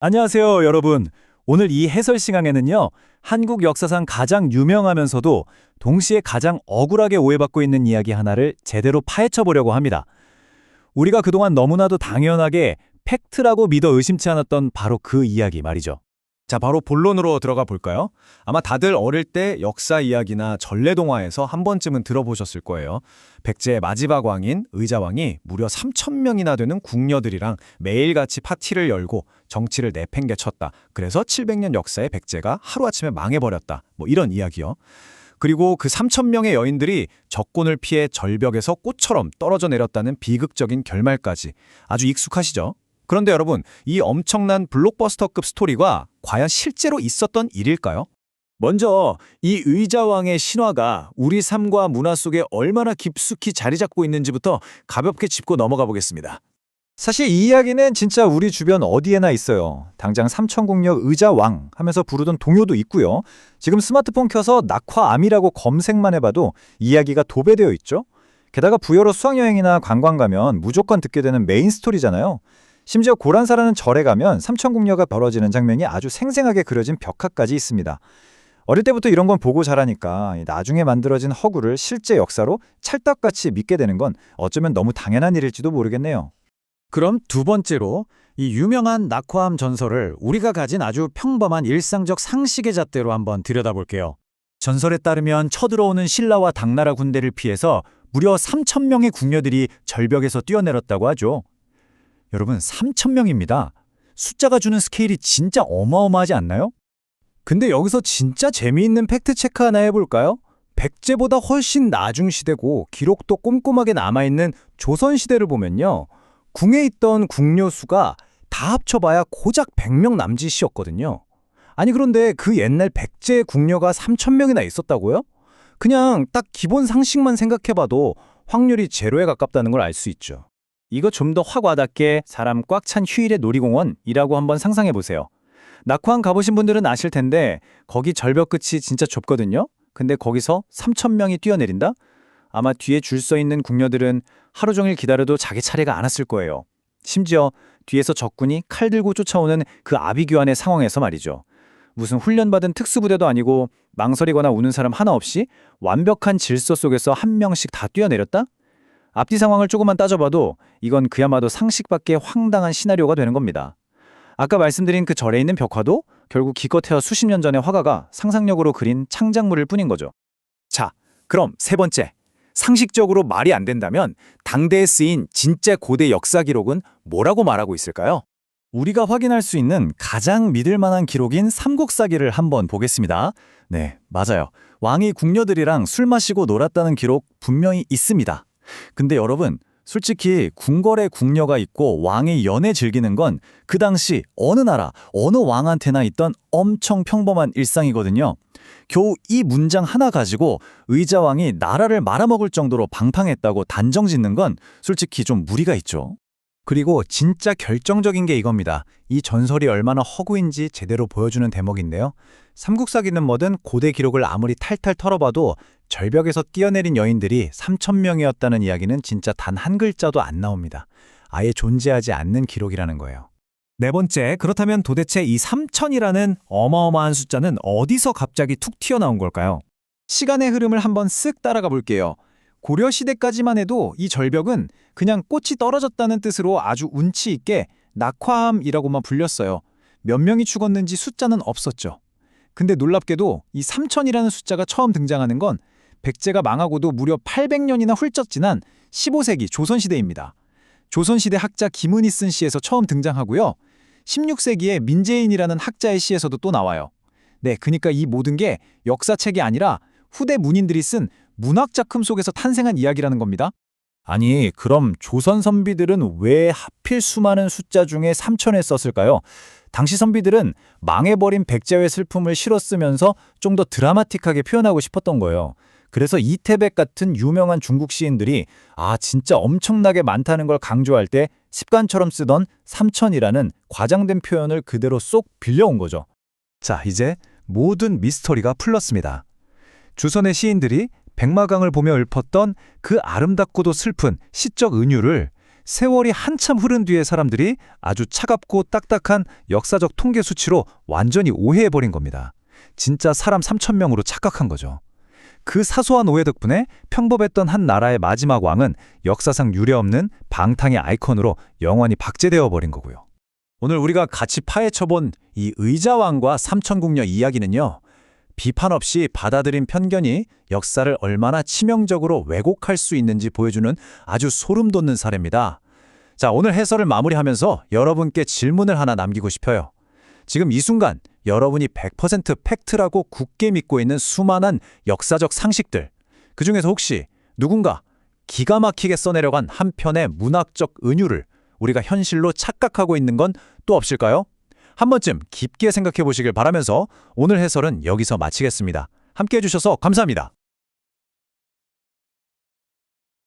안녕하세요, 여러분. 오늘 이 해설 시간에는요, 한국 역사상 가장 유명하면서도 동시에 가장 억울하게 오해받고 있는 이야기 하나를 제대로 파헤쳐 보려고 합니다. 우리가 그동안 너무나도 당연하게 팩트라고 믿어 의심치 않았던 바로 그 이야기 말이죠. 자, 바로 본론으로 들어가 볼까요? 아마 다들 어릴 때 역사 이야기나 전래동화에서 한 번쯤은 들어보셨을 거예요. 백제의 마지막 왕인 의자왕이 무려 3,000명이나 되는 궁녀들이랑 매일같이 파티를 열고 정치를 내팽개쳤다. 그래서 700년 역사의 백제가 하루아침에 망해버렸다. 뭐 이런 이야기요. 그리고 그 3,000명의 여인들이 적군을 피해 절벽에서 꽃처럼 떨어져 내렸다는 비극적인 결말까지 아주 익숙하시죠? 그런데 여러분, 이 엄청난 블록버스터급 스토리가 과연 실제로 있었던 일일까요? 먼저 이 의자왕의 신화가 우리 삶과 문화 속에 얼마나 깊숙이 자리 잡고 있는지부터 가볍게 짚고 넘어가 보겠습니다. 사실 이 이야기는 진짜 우리 주변 어디에나 있어요. 당장 삼천궁녀 의자왕 하면서 부르던 동요도 있고요. 지금 스마트폰 켜서 낙화암이라고 검색만 해봐도 이야기가 도배되어 있죠. 게다가 부여로 수학여행이나 관광 가면 무조건 듣게 되는 메인 스토리잖아요. 심지어 고란사라는 절에 가면 삼천궁녀가 벌어지는 장면이 아주 생생하게 그려진 벽화까지 있습니다. 어릴 때부터 이런 건 보고 자라니까 나중에 만들어진 허구를 실제 역사로 찰떡같이 믿게 되는 건 어쩌면 너무 당연한 일일지도 모르겠네요. 그럼 두 번째로 이 유명한 낙화암 전설을 우리가 가진 아주 평범한 일상적 상식의 잣대로 한번 들여다볼게요. 전설에 따르면 쳐들어오는 신라와 당나라 군대를 피해서 무려 3,000명의 궁녀들이 절벽에서 뛰어내렸다고 하죠. 여러분, 3,000명입니다. 숫자가 주는 스케일이 진짜 어마어마하지 않나요? 근데 여기서 진짜 재미있는 팩트체크 하나 해볼까요? 백제보다 훨씬 나중 시대고 기록도 꼼꼼하게 남아있는 조선시대를 보면요. 궁에 있던 궁녀 수가 다 합쳐봐야 고작 100명 남짓이었거든요. 아니 그런데 그 옛날 백제의 궁녀가 3,000명이나 있었다고요? 그냥 딱 기본 상식만 생각해봐도 확률이 제로에 가깝다는 걸 알 수 있죠. 이거 좀 더 확 와닿게 사람 꽉 찬 휴일의 놀이공원이라고 한번 상상해보세요. 낙화암 가보신 분들은 아실 텐데 거기 절벽 끝이 진짜 좁거든요. 근데 거기서 3,000명이 뛰어내린다? 아마 뒤에 줄 서 있는 궁녀들은 하루 종일 기다려도 자기 차례가 안 왔을 거예요. 심지어 뒤에서 적군이 칼 들고 쫓아오는 그 아비규환의 상황에서 말이죠. 무슨 훈련받은 특수부대도 아니고 망설이거나 우는 사람 하나 없이 완벽한 질서 속에서 한 명씩 다 뛰어내렸다? 앞뒤 상황을 조금만 따져봐도 이건 그야말로 상식 밖의 황당한 시나리오가 되는 겁니다. 아까 말씀드린 그 절에 있는 벽화도 결국 기껏해야 수십 년 전의 화가가 상상력으로 그린 창작물일 뿐인 거죠. 자, 그럼 세 번째. 상식적으로 말이 안 된다면 당대에 쓰인 진짜 고대 역사 기록은 뭐라고 말하고 있을까요? 우리가 확인할 수 있는 가장 믿을 만한 기록인 삼국사기를 한번 보겠습니다. 네, 맞아요. 왕이 궁녀들이랑 술 마시고 놀았다는 기록 분명히 있습니다. 근데 여러분, 솔직히 궁궐에 궁녀가 있고 왕이 연애 즐기는 건 그 당시 어느 나라, 어느 왕한테나 있던 엄청 평범한 일상이거든요. 겨우 이 문장 하나 가지고 의자왕이 나라를 말아먹을 정도로 방탕했다고 단정 짓는 건 솔직히 좀 무리가 있죠. 그리고 진짜 결정적인 게 이겁니다. 이 전설이 얼마나 허구인지 제대로 보여주는 대목인데요. 삼국사기는 뭐든 고대 기록을 아무리 탈탈 털어봐도 절벽에서 뛰어내린 여인들이 3,000명이었다는 이야기는 진짜 단 한 글자도 안 나옵니다. 아예 존재하지 않는 기록이라는 거예요. 네 번째, 그렇다면 도대체 이 3,000이라는 어마어마한 숫자는 어디서 갑자기 툭 튀어나온 걸까요? 시간의 흐름을 한번 쓱 따라가 볼게요. 고려시대까지만 해도 이 절벽은 그냥 꽃이 떨어졌다는 뜻으로 아주 운치 있게 낙화암이라고만 불렸어요. 몇 명이 죽었는지 숫자는 없었죠. 근데 놀랍게도 이 3,000이라는 숫자가 처음 등장하는 건 백제가 망하고도 무려 800년이나 훌쩍 지난 15세기 조선시대입니다. 조선시대 학자 김은희 쓴 시에서 처음 등장하고요. 16세기에 민재인이라는 학자의 시에서도 또 나와요. 네, 그러니까 이 모든 게 역사책이 아니라 후대 문인들이 쓴 문학작품 속에서 탄생한 이야기라는 겁니다. 아니, 그럼 조선 선비들은 왜 하필 수많은 숫자 중에 3,000을 썼을까요? 당시 선비들은 망해버린 백제의 슬픔을 실어 쓰면서 좀 더 드라마틱하게 표현하고 싶었던 거예요. 그래서 이태백 같은 유명한 중국 시인들이 진짜 엄청나게 많다는 걸 강조할 때 습관처럼 쓰던 3,000이라는 과장된 표현을 그대로 쏙 빌려온 거죠. 자, 이제 모든 미스터리가 풀렸습니다. 조선의 시인들이 백마강을 보며 읊었던 그 아름답고도 슬픈 시적 은유를 세월이 한참 흐른 뒤에 사람들이 아주 차갑고 딱딱한 역사적 통계 수치로 완전히 오해해버린 겁니다. 진짜 사람 3,000명으로 착각한 거죠. 그 사소한 오해 덕분에 평범했던 한 나라의 마지막 왕은 역사상 유례없는 방탕의 아이콘으로 영원히 박제되어 버린 거고요. 오늘 우리가 같이 파헤쳐본 이 의자왕과 삼천궁녀 이야기는요, 비판 없이 받아들인 편견이 역사를 얼마나 치명적으로 왜곡할 수 있는지 보여주는 아주 소름 돋는 사례입니다. 자, 오늘 해설을 마무리하면서 여러분께 질문을 하나 남기고 싶어요. 지금 이 순간 여러분이 100% 팩트라고 굳게 믿고 있는 수많은 역사적 상식들, 그중에서 혹시 누군가 기가 막히게 써내려간 한 편의 문학적 은유를 우리가 현실로 착각하고 있는 건 또 없을까요? 한 번쯤 깊게 생각해 보시길 바라면서 오늘 해설은 여기서 마치겠습니다. 함께 해주셔서 감사합니다.